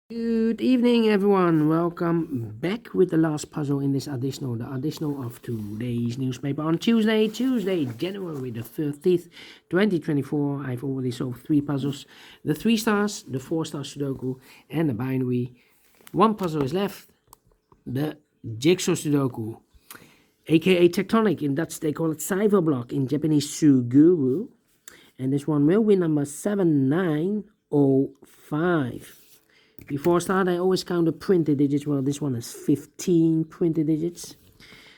Good evening, everyone. Welcome back with the last puzzle in this additional, the additional of today's newspaper on Tuesday, January the 30th, 2024. I've already solved 3 puzzles: the 3 stars, the 4-star Sudoku, and the binary. 1 puzzle is left: the Jigsaw Sudoku, a.k.a. Tectonic. In Dutch, they call it cipher block. In Japanese, Suguru. And this one will be number 7905. Before I start, I always count the printed digits. Well, this one has 15 printed digits.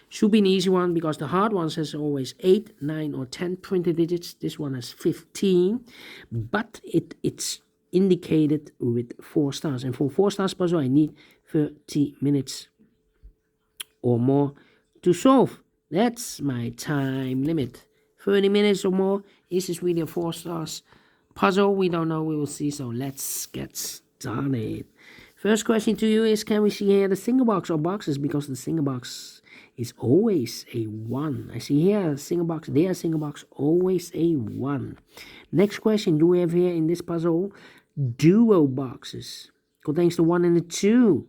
Should be an easy one because the hard ones has always 8, 9, or 10 printed digits. This one has 15, but it's indicated with 4 stars. And for 4 stars puzzle, I need 30 minutes or more to solve. That's my time limit. 30 minutes or more. Is this really a 4 stars puzzle? We don't know. We will see. So let's get started. First question to you is, can we see here the single box or boxes? Because the single box is always a 1. I see here a single box, there a single box, always a 1. Next question, do we have here in this puzzle duo boxes? Contains the 1 and the 2.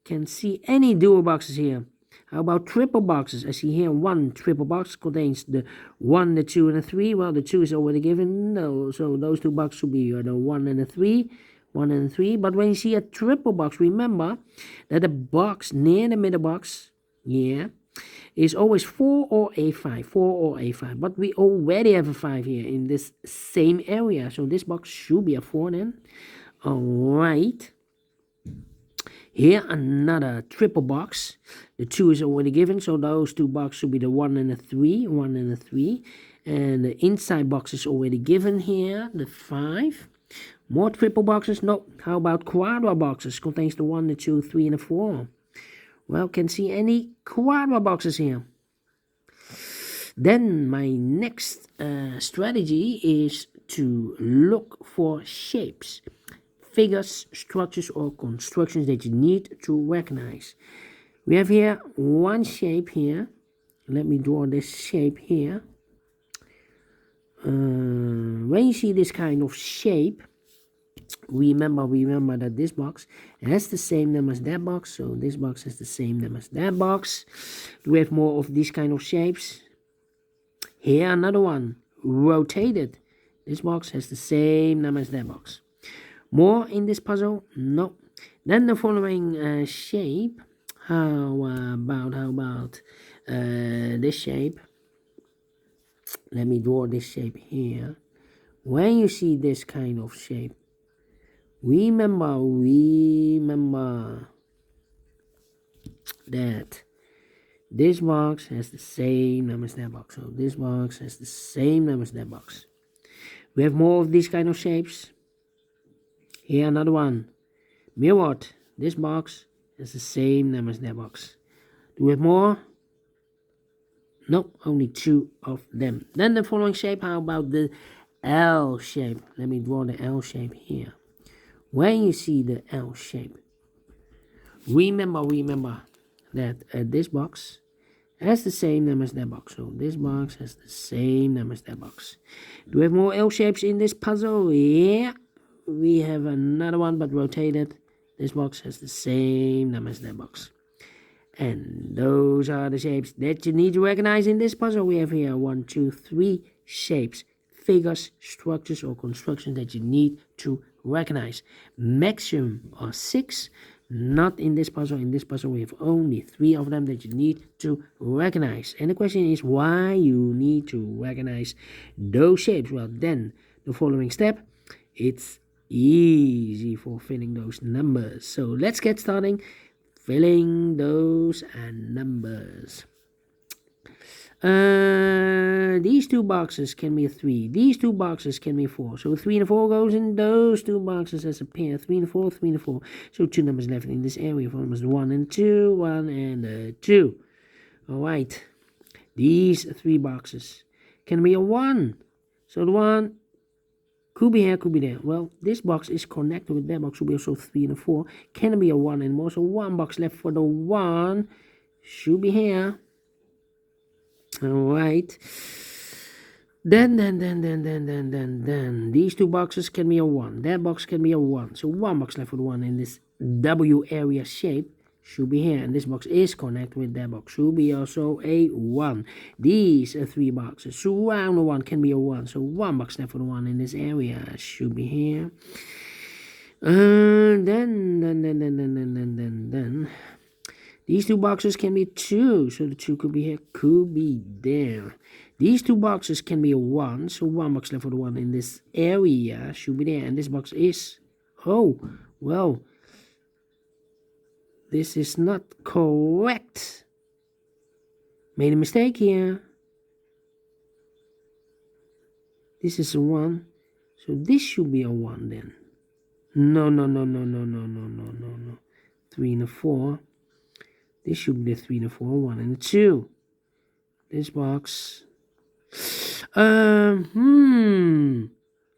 Can see any duo boxes here. How about triple boxes? I see here 1 triple box contains the 1, the 2, and the 3. Well, the 2 is already given, no, so those 2 boxes will be the 1 and the 3. 1 and 3. But when you see a triple box, remember that the box near the middle box, is always 4 or a 5. 4 or a 5. But we already have a 5 here in this same area. So this box should be a 4 then. Alright. Here another triple box. The 2 is already given. So those 2 boxes should be the 1 and the 3. 1 and the 3. And the inside box is already given here. The 5. More triple boxes? No. How about quadra boxes? Contains the 1, the 2, 3, and the 4. Well, can see any quadra boxes here. Then my next strategy is to look for shapes, figures, structures, or constructions that you need to recognize. We have here one shape here. Let me draw this shape here. When you see this kind of shape, remember that this box has the same number as that box, so this box has the same number as that box. Do we have more of these kind of shapes? Here another one, rotated. This box has the same number as that box. More in this puzzle? No. Then the following shape. How about this shape? Let me draw this shape here. When you see this kind of shape, remember that this box has the same number as that box. So this box has the same number as that box. We have more of these kind of shapes. Here another one. Mirrored. This box has the same number as that box. Do we have more? No, only 2 of them. Then the following shape. How about the L shape? Let me draw the L shape here. When you see the L shape, remember that this box has the same number as that box. So this box has the same number as that box. Do we have more L shapes in this puzzle? Yeah, we have another one, but rotated. This box has the same number as that box. And those are the shapes that you need to recognize in this puzzle. We have here 1, 2, 3 shapes, figures, structures, or constructions that you need to recognize. Maximum are 6. Not in this puzzle. In this puzzle we have only 3 of them that you need to recognize. And the question is why you need to recognize those shapes. Well, then the following step, it's easy for filling those numbers. So let's get starting filling those numbers. These 2 boxes can be a 3. These 2 boxes can be 4. So 3 and 4 goes in those 2 boxes as a pair. 3 and 4, 3 and 4. So 2 numbers left in this area. 4 numbers 1 and 2, 1 and 2. Alright. These 3 boxes can be a 1. So the 1 could be here, could be there. Well, this box is connected with that box. Should be also 3 and a 4. Can be a 1 and more. So 1 box left for the 1. Should be here. Alright. Then these two boxes can be a 1. That box can be a 1. So 1 box left with 1 in this W area shape should be here. And this box is connected with that box. Should be also a 1. These are 3 boxes. Surround the 1 can be a 1. So 1 box left with 1 in this area should be here. Then these two boxes can be 2, so the 2 could be here, could be there. These two boxes can be a 1, so 1 box left for the 1 in this area should be there. And this box is, oh, well, this is not correct. Made a mistake here. This is a 1, so this should be a 1 then. No. 3 and a 4. This should be the 3 and a 4, 1 and a 2. This box.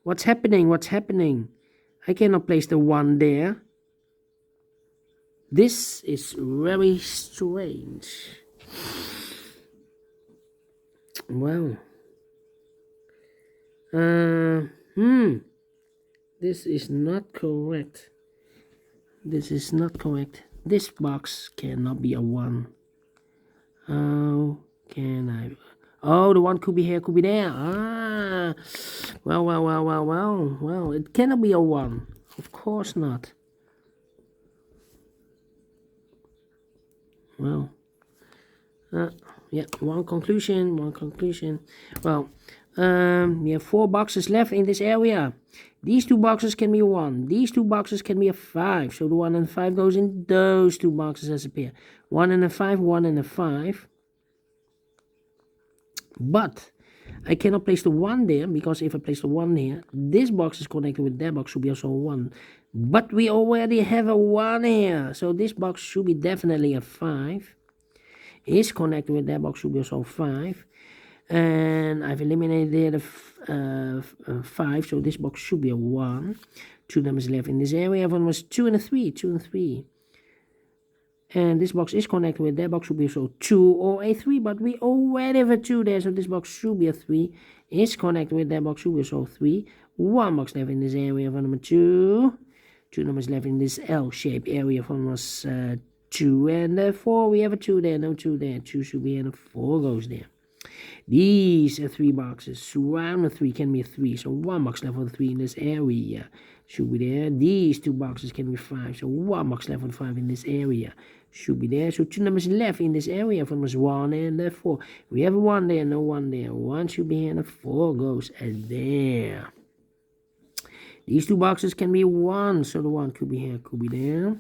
What's happening? I cannot place the 1 there. This is very strange. Well. This is not correct. This box cannot be a 1. How can I? Oh, the 1 could be here, could be there. Well. It cannot be a 1. Of course not. Well. Yeah, one conclusion. Well, we have 4 boxes left in this area. These 2 boxes can be a 1. These 2 boxes can be a 5. So the 1 and 5 goes in those 2 boxes as a pair. 1 and a 5, 1 and a 5. But I cannot place the 1 there, because if I place the 1 here, this box is connected with that box, should be also a 1. But we already have a 1 here. So this box should be definitely a 5. Is connected with that box, should be also 5. And I've eliminated the 5, so this box should be a 1. 2 numbers left in this area. One was 2 and a 3. And this box is connected with that box, should be also 2 or a 3, but we already have a 2 there, so this box should be a 3. Is connected with that box, should be also 3. 1 box left in this area for number 2. 2 numbers left in this L-shaped area for number 2 and 4. We have a 2 there, no 2 there. 2 should be, and a 4 goes there. These are 3 boxes. Surround the 3 can be a 3. So 1 box left for the 3 in this area should be there. These 2 boxes can be 5. So 1 box left for the 5 in this area should be there. So 2 numbers left in this area for numbers 1 and 4. We have a 1 there, no 1 there. 1 should be here, and a 4 goes there. These 2 boxes can be 1. So the 1 could be here, could be there.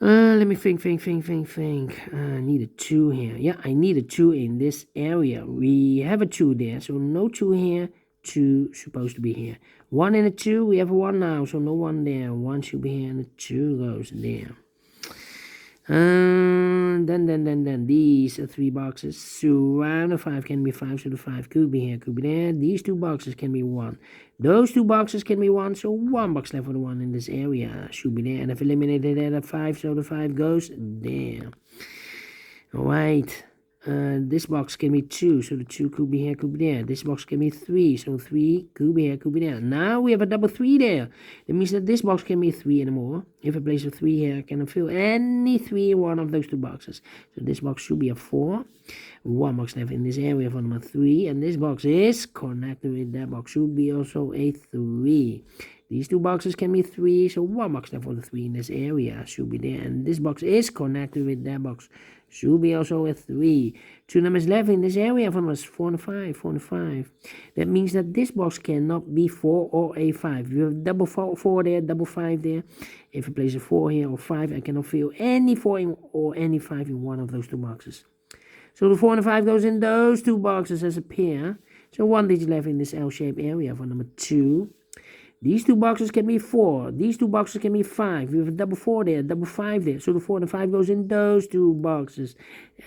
Let me think. I need a 2 here. Yeah, I need a 2 in this area. We have a 2 there, so no 2 here. 2 supposed to be here. 1 and a 2, we have a 1 now, so no 1 there. 1 should be here, and a 2 goes there. Then these are 3 boxes. Surround the 5 can be 5, so the 5 could be here, could be there. These 2 boxes can be 1. Those 2 boxes can be 1, so 1 box left for the 1 in this area should be there. And I've eliminated that 5, so the 5 goes there. Alright. This box can be 2, so the 2 could be here, could be there. This box can be 3, so 3 could be here, could be there. Now we have a double 3 there. That means that this box can be 3 anymore. If I place a 3 here, I can fill any 3 in one of those 2 boxes. So this box should be a 4. 1 box left in this area for number 3. And this box is connected with that box. Should be also a 3. These 2 boxes can be 3, so 1 box left for the 3 in this area should be there. And this box is connected with that box. Should be also a 3. 2 numbers left in this area for numbers 4 and 5. That means that this box cannot be 4 or a 5. You have double 4 there, double 5 there. If I place a 4 here or 5, I cannot fill any 4 in, or any 5 in one of those 2 boxes. So the 4 and the 5 goes in those 2 boxes as a pair. So 1 digit left in this L-shaped area for number 2. These 2 boxes can be 4. These 2 boxes can be 5. We have a double 4 there, double 5 there. So the 4 and the 5 goes in those 2 boxes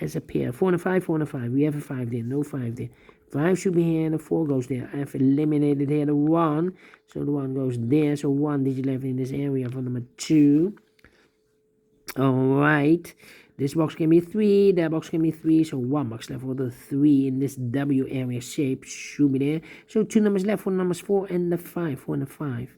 as a pair. 4 and a 5, 4 and a 5. We have a 5 there, no 5 there. 5 should be here and a 4 goes there. I've eliminated here the 1. So the 1 goes there. So 1 digit left in this area for number 2. Alright. This box can be 3, that box can be 3, so 1 box left for the 3 in this W area shape should be there. So 2 numbers left for numbers 4 and the 5, 4 and the 5.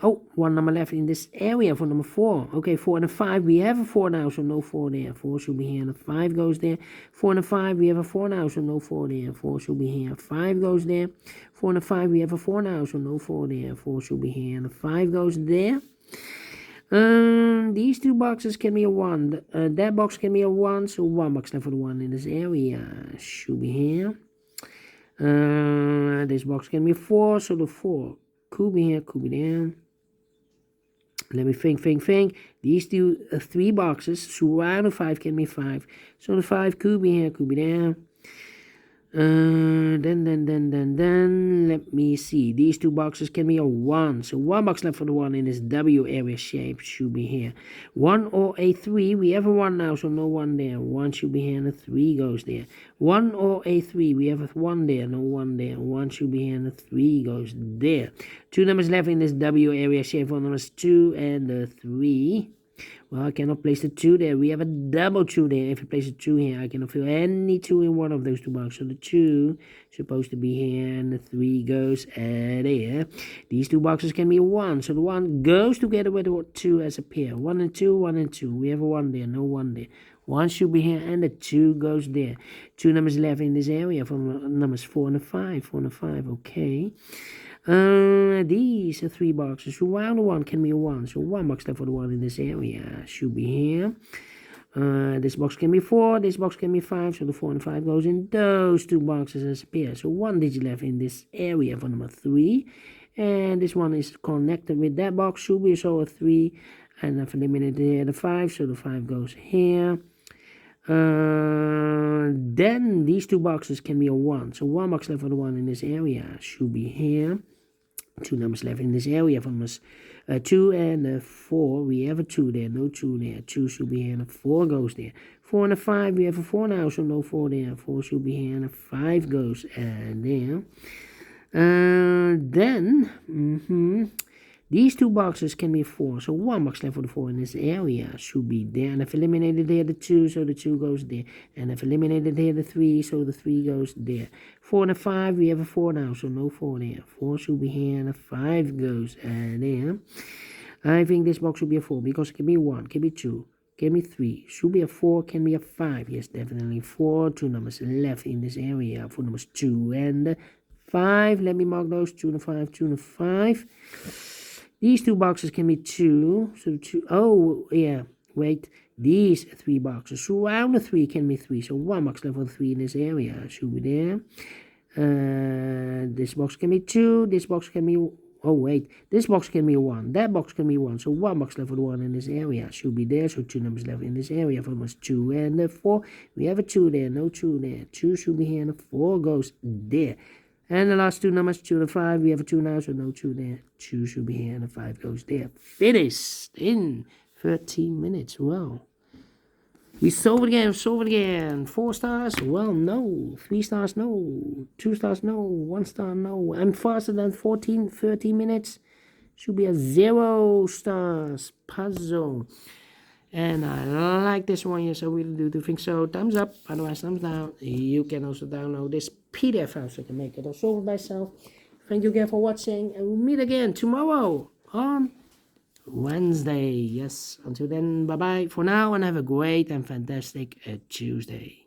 Oh, 1 number left in this area for number 4. Okay, 4 and a 5, we have a 4 now, so no 4 there. 4 should be here, and the 5 goes there. 4 and a 5, we have a 4 now, so no 4 there. 4 should be here, 5 goes there. 4 and a 5, we have a 4 now, so no 4 there. 4 should be here, and the 5 goes there. These 2 boxes can be a 1. That box can be a 1, so 1 box left for the 1 in this area. Should be here. This box can be 4, so the 4 could be here, could be there. Let me think. These 3 boxes surround the 5 can be 5. So the 5 could be here, could be there. Then, let me see. These 2 boxes can be a 1. So 1 box left for the 1 in this W area shape should be here. 1 or a 3. We have a 1 now, so no 1 there. 1 should be here, and a 3 goes there. 1 or a 3. We have a 1 there, no 1 there. 1 should be here, and a 3 goes there. 2 numbers left in this W area shape for numbers 2 and the 3. Well, I cannot place the 2 there. We have a double 2 there. If you place a 2 here, I cannot fill any 2 in one of those 2 boxes. So the 2 is supposed to be here, and the 3 goes there. These 2 boxes can be a 1. So the 1 goes together with the 2 as a pair. 1 and 2, 1 and 2. We have a 1 there, no 1 there. 1 should be here, and the 2 goes there. 2 numbers left in this area from numbers 4 and 5. 4 and 5, okay. These are 3 boxes. So around the 1 can be a 1. So 1 box left for the 1 in this area should be here. This box can be 4. This box can be 5. So the 4 and 5 goes in those 2 boxes as a pair. So 1 digit left in this area for number 3. And this one is connected with that box. Should be so a 3. And I've eliminated here the 5. So the 5 goes here. Then these 2 boxes can be a 1. So 1 box left for the 1 in this area should be here. 2 numbers left in this area from us. 2 and 4. We have a 2 there, no 2 there. 2 should be here, and a 4 goes there. 4 and a 5. We have a 4 now, so no 4 there. 4 should be here, and a 5 goes there. These 2 boxes can be 4. So 1 box left for the 4 in this area should be there. And I've eliminated there the 2, so the 2 goes there. And I've eliminated there the 3, so the 3 goes there. 4 and a 5, we have a 4 now, so no 4 there. 4 should be here, and a 5 goes there. I think this box should be a 4, because it can be 1, can be 2, can be 3. Should be a 4, can be a 5. Yes, definitely 4. 2 numbers left in this area for numbers 2 and 5. Let me mark those. 2 and 5, 2 and 5. These 2 boxes can be 2. So 2. Oh, yeah. Wait. These 3 boxes surround the 3 can be 3. So 1 box left for the 3 in this area should be there. This box can be 2. This box can be... Oh, wait. This box can be 1. That box can be 1. So 1 box left for the 1 in this area should be there. So 2 numbers left in this area for numbers 2 and 4. We have a 2 there. No 2 there. 2 should be here, and the 4 goes there. And the last 2 numbers, 2 and 5, we have a 2 now, so no 2 there. 2 should be here, and the 5 goes there. Finished in 13 minutes. Well, we solve it again. 4 stars? Well, no. 3 stars? No. 2 stars? No. 1 star? No. I'm faster than 13 minutes. Should be a 0 stars puzzle. And I like this one, yes, I really do think so. Thumbs up, otherwise thumbs down. You can also download this PDF file so you can make it or solve it myself. Thank you again for watching, and we'll meet again tomorrow on Wednesday. Yes, until then, bye-bye for now, and have a great and fantastic Tuesday.